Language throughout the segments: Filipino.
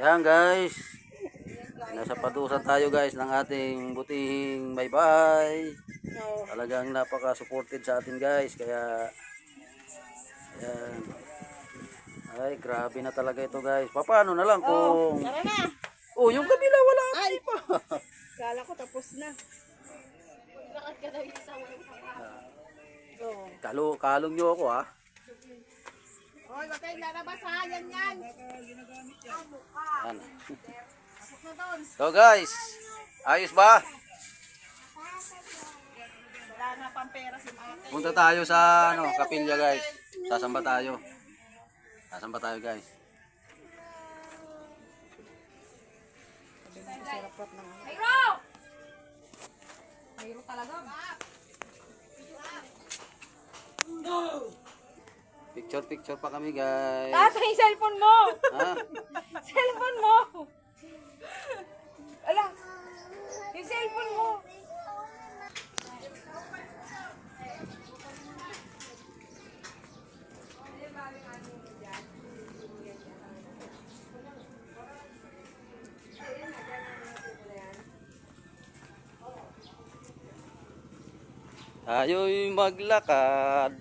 Yan guys, nasa padusan tayo guys ng ating butihing bye-bye. Talagang napaka-supported sa atin guys, kaya yan. Ay, grabe na talaga ito guys. Paano na lang kung... Tara na! Oh, yung kabila wala Ay! pa. Kala ko tapos na. Bakit ka daw isa Kalong nyo ako ha. Hoy, wag kayong lalabas ha. Yan. Yan. Pasok na doon. So guys, ayos ba? Wala na pang pera si ate. Punta tayo sa kapilya guys. Sasamba tayo. Sasamba tayo guys. Mayro! Mayro talaga. Picture pa kami guys. Tatay, yung cellphone mo! Ha? Cellphone mo! Ala! Yung cellphone mo! Tayo'y maglakad.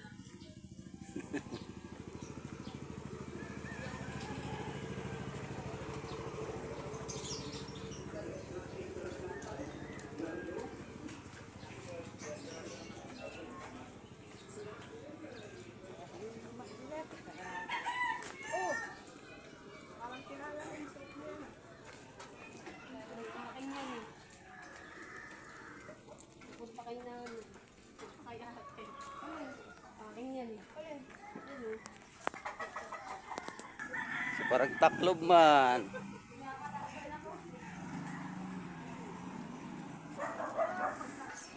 So, parang taklob man.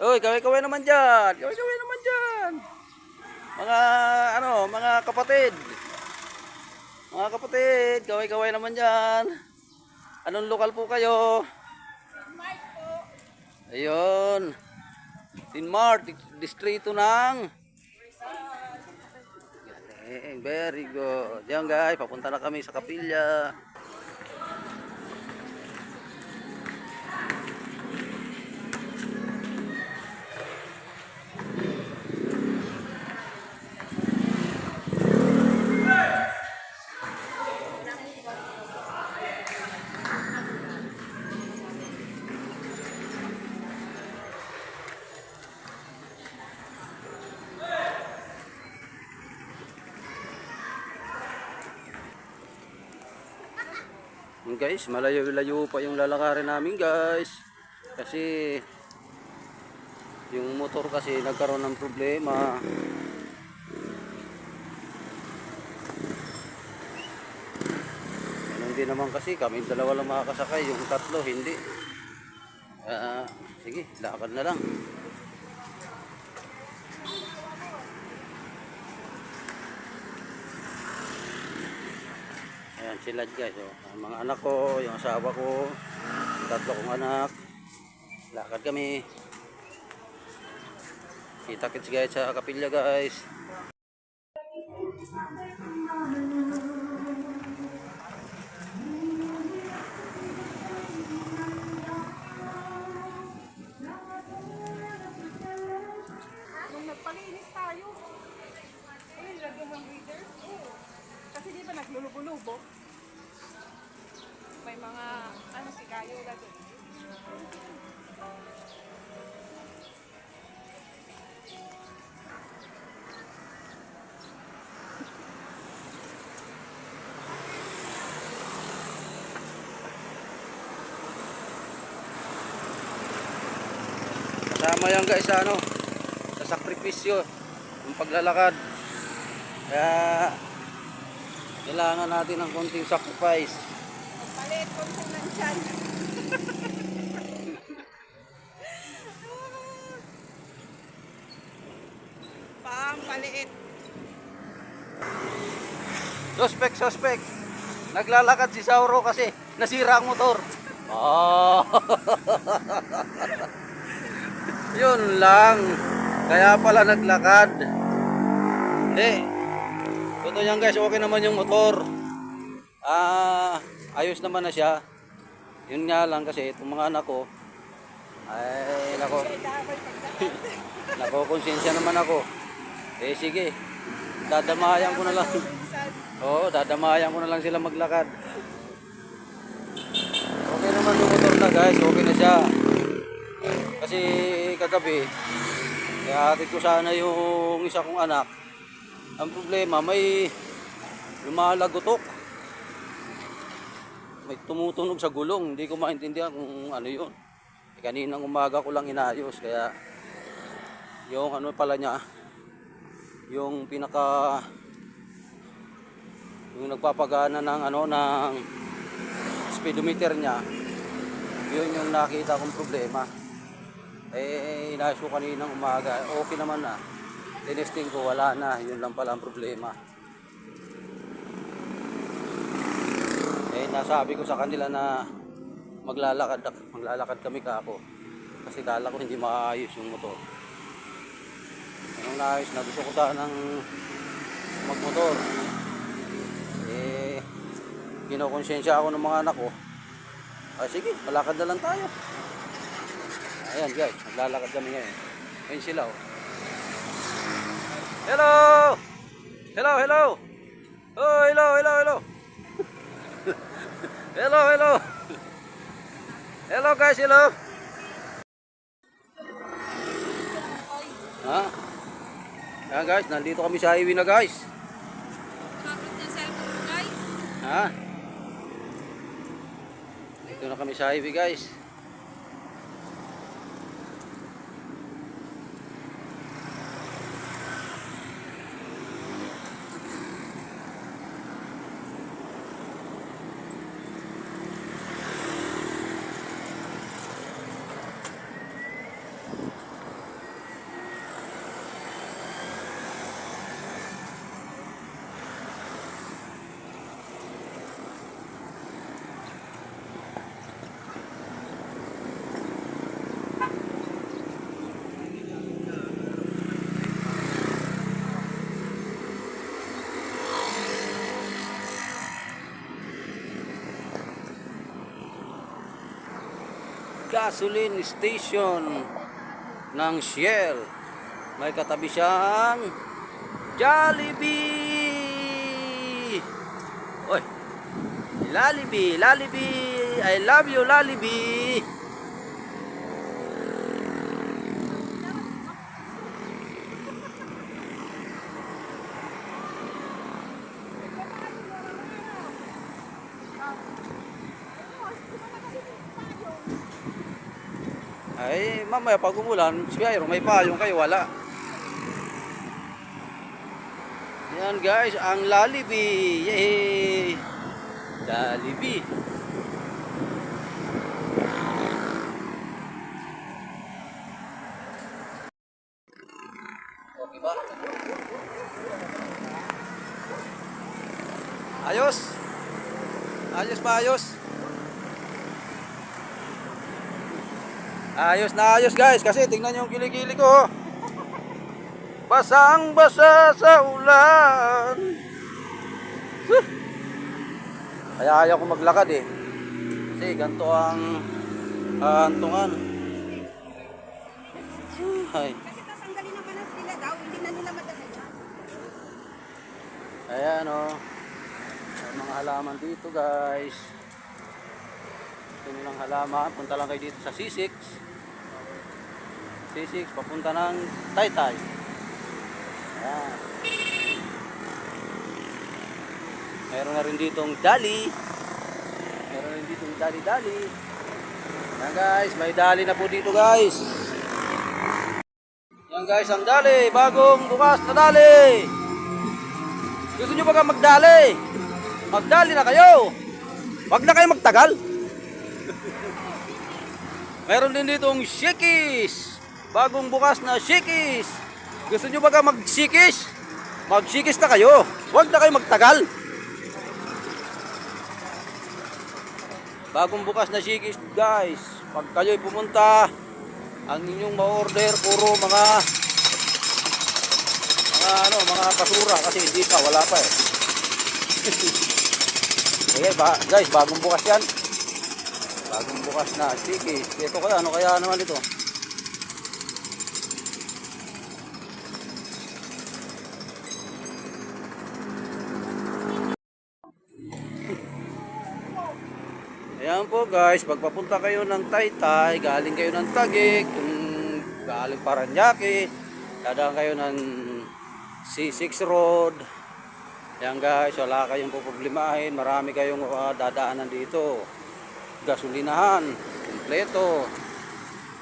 Uy, kaway-kaway naman dyan. Kaway-kaway naman dyan. Mga kapatid. Mga kapatid, kaway-kaway naman dyan. Anong lokal po kayo? Ayun. Tinmart, distrito ng Galing, very good. Yan guys, papunta na kami sa kapilya. Guys, malayo-layo pa yung lalakarin namin guys, kasi yung motor kasi nagkaroon ng problema. Ganun din naman kasi kami dalawa lang makakasakay, yung tatlo hindi. Sige, lakad na lang. Ayan sila guys, oh. Ang mga anak ko, yung asawa ko, yung tatlo kong anak. Lakad kami. Kita-kits guys sa kapilya guys. Nung nagpalinis tayo. Ay, lagyan ng reader. Kasi di ba naglulubo-lubo? May mga, si Kayo lagi. Kasama yan guys sa sa sakripisyo, yung paglalakad. Kaya kailangan natin ng konting sacrifice. Palit kung saan nandyan. Pampaliit. Suspect. Naglalakad si Sauro kasi nasira ang motor. Oh. Yun lang. Kaya pala naglakad. Hindi. Totoo yan guys, okay naman yung motor. ayos naman na siya. Yun nga lang kasi itong mga anak ko, ay nako, nakokonsensya naman ako. Eh sige, dadamayan ko na lang. Oo, dadamayan ko na lang sila maglakad. Okay naman yung motor na guys, okay na siya. Kasi kagabi, ihatid ko sana yung isa kong anak. Ang problema, may lumalagotok. May tumutunog sa gulong, hindi ko maintindihan kung ano yun. Kaninang umaga ko lang inayos, kaya yung ano pala niya, yung yung nagpapagana ng ano ng speedometer niya, yun yung nakita kong problema. Eh inayos ko kaninang umaga, okay naman na. Tinesting ko, wala na, yun lang pala ang problema. Nasabi ko sa kanila na maglalakad kami kako kasi kala ko hindi maayos yung motor. Anong naayos na gusto ko sanang magmotor, eh kinokonsensya ako ng mga anak ko. Sige, malakad na lang tayo. Ayan guys, maglalakad kami ngayon. Ayun sila oh. Hello! Hello, hello! Oh, hello, hello, hello! Hello, hello. Hello guys, hello. Ha? Ayan guys, nandito kami sa highway na guys. Bakit yung cellphone mo, guys? Ha? Dito na kami sa highway guys. Gasoline station ng Shell. May katabi siyang Jollibee. Oy, Jollibee, Jollibee, I love you Jollibee. Ay, mamaya pag umulan, siguro may payong kayo, wala. Yan guys, ang Jollibee. Yay! Jollibee. Okay ba? Ayos? Ayos ba ayos? Ayos na ayos guys, kasi tingnan nyo yung kilikili ko oh. Basang basa sa ulan. Kaya ayaw ko maglakad eh, kasi ganito ang hantungan. Ay. Kasi tatanggalin naman na sila daw, hindi na nila madali. Ayan oh, may mga halaman dito guys. Gusto nyo ng halaman, punta lang kayo dito sa C6. C6 papunta ng Taytay. Ayan. Meron na rin ditong Dali. Meron rin ditong Dali-Dali. Ayan guys, may Dali na po dito guys. Ayan guys, ang Dali, bagong bukas na Dali. Gusto nyo ba ka magdali? Magdali na kayo. Wag na kayo magtagal. Meron din ditong Shikis. Bagong bukas na Shikis. Gusto nyo ba ka mag-Shikis? Mag-Shikis na kayo. Huwag na kayo magtagal. Bagong bukas na Shikis guys. Pag kayo'y pumunta, ang inyong ma-order puro mga basura kasi hindi pa, wala pa eh. Okay, guys, bagong bukas yan. Bagong bukas na stikis. Ito kaya, ano kaya naman ito? Ayan po guys, pagpapunta kayo ng Taytay, galing kayo ng Taguig, kung galing Paranaque, dadaan kayo ng C6 Road. Ayan guys, wala kayong poproblemahin, marami kayong dadaanan dito. Gasolinahan, kompleto.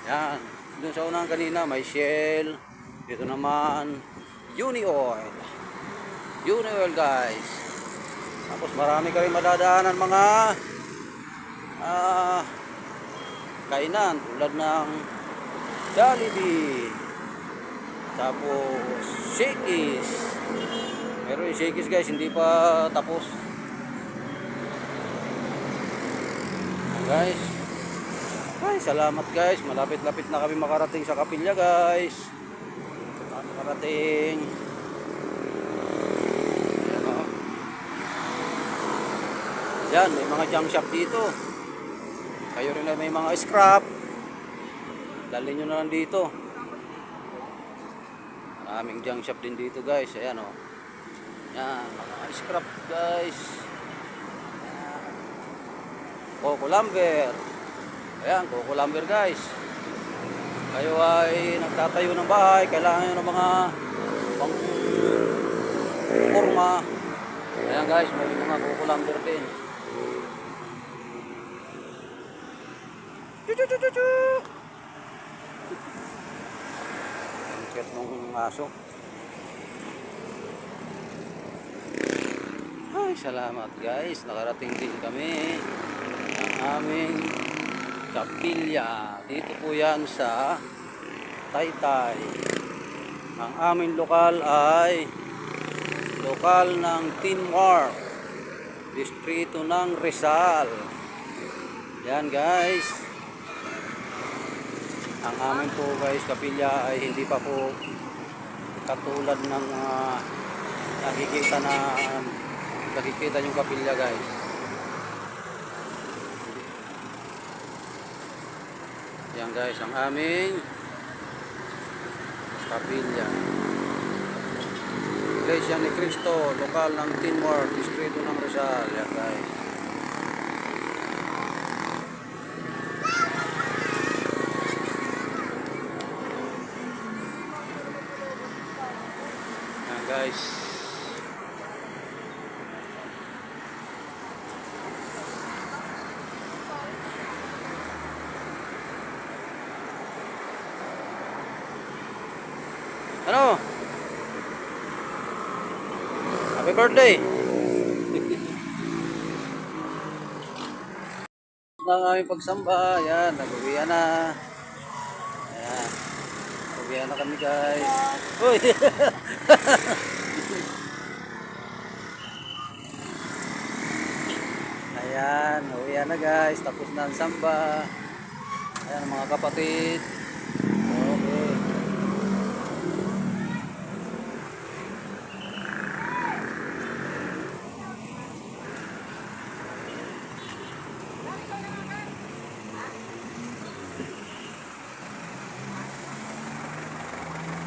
Ayan, dun sa unang kanina may Shell, dito naman Uni Oil. Uni Oil guys. Tapos marami kayong madadaanan mga kainan tulad ng Jollibee, tapos Shakey's. Pero yung Shakey's guys hindi pa tapos. Guys, ay salamat guys, malapit-lapit na kami makarating sa Kapilya guys. Makarating. Ayan, oh. Yan, may mga junk shop dito. Kayo rin na may mga scrap, dalhin nyo na lang dito. Maraming junk shop din dito guys. Ayan o. Yan, mga scrap guys. Coco lumber. Ayan, Coco lumber guys. Kayo ay nagtatayo ng bahay, kailangan nyo ng mga pang forma. Ayan guys, may mga Coco lumber din. Ang cute ng aso. Ay, salamat guys. Nakarating din kami ng aming Kapilya. Dito po yan sa Taytay. Ang aming lokal ay lokal ng Tinmar, distrito ng Rizal. Yan guys. Ang amin po guys, Kapilya ay hindi pa po katulad ng nakikita yung Kapilya guys. Yan guys, ang aming Kapilya. Iglesia ni Cristo, lokal ng Tinmar, distrito ng Rizal. Yan guys. Guys, ano? Happy birthday! Ang aming pagsamba, yan, nag-uwian na. Ayan, nag-uwian na kami guys. Uy! Ayan, uwian na guys, tapos na ang samba. Ayan mga kapatid. Okay.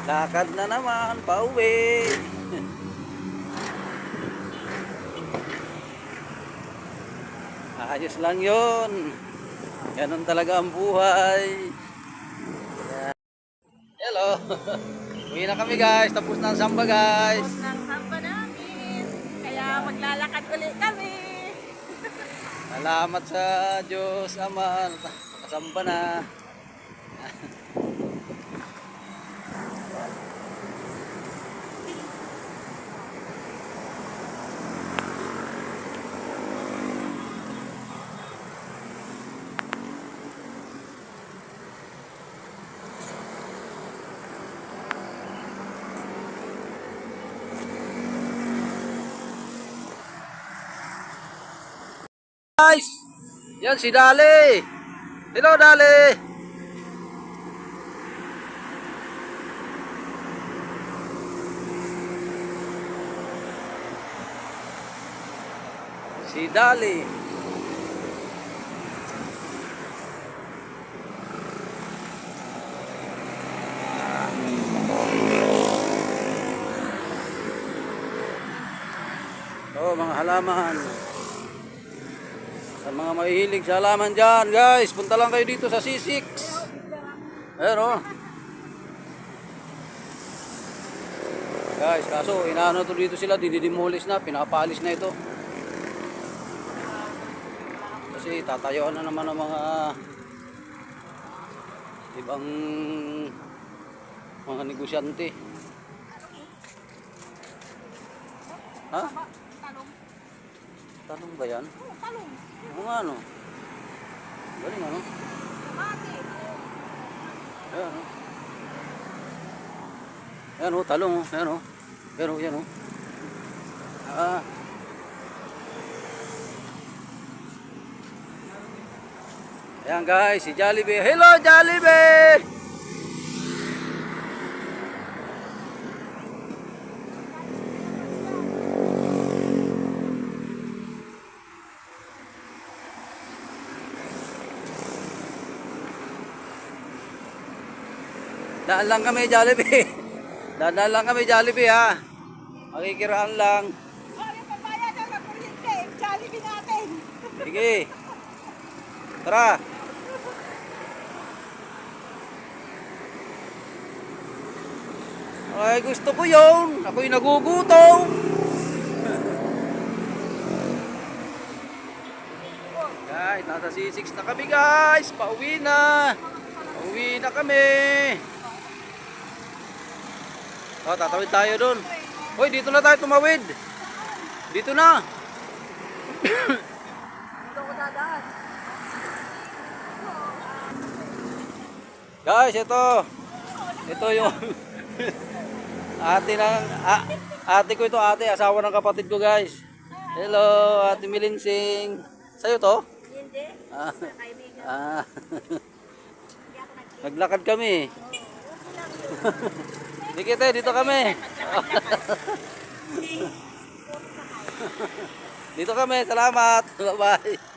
Lakad na naman, pauwi. Ayos lang yun. Ganun talaga ang buhay. Hello. Uwi na kami guys. Tapos na ang samba guys. Tapos ng samba namin. Kaya maglalakad ulit kami. Salamat sa Diyos Ama. Nakasamba na. Guys, yan si Dali. Hello Dali. Si Dali. Oh, mga halaman. Sa mga mahihilig sa halaman dyan, guys, punta lang kayo dito sa C6. Ayan oh. Guys, kaso inaano to dito sila, dinidemolis na, pinapalis na ito. Kasi tatayuan na naman ng mga ibang mga negosyante. Ha? Talong. Tanong ba yan? Oo, talong. Oo nga no. Galing ano? Mati. Ayan o. Ayan o, talong o. Ayan o. Ayan o, ayan o. Ah. Ayan guys, si Jollibee. Hello Jollibee! Daan lang kami Jollibee. Daan lang kami Jollibee ha. Makikiraan lang. Oh, yung papaya daw na kuryente. Jollibee natin. Sige. Tara. Ay, gusto ko yun. Ako'y nagugutom. Guys, nasa C6 na kami guys. Pauwi na. Pauwi na kami. Oh, tatawid tayo dun. Hoy, dito na tayo tumawid. Dito na. Dito ko dadaan. Guys, ito. Ito yung ate ko ito, ate, asawa ng kapatid ko, guys. Hello, Ate Milinsing. Sa'yo to? Hindi. Ah. Kaibigan. Ah. Hindi ako nag- Naglakad kami. Dito kami. Dito kami, salamat. Bye-bye.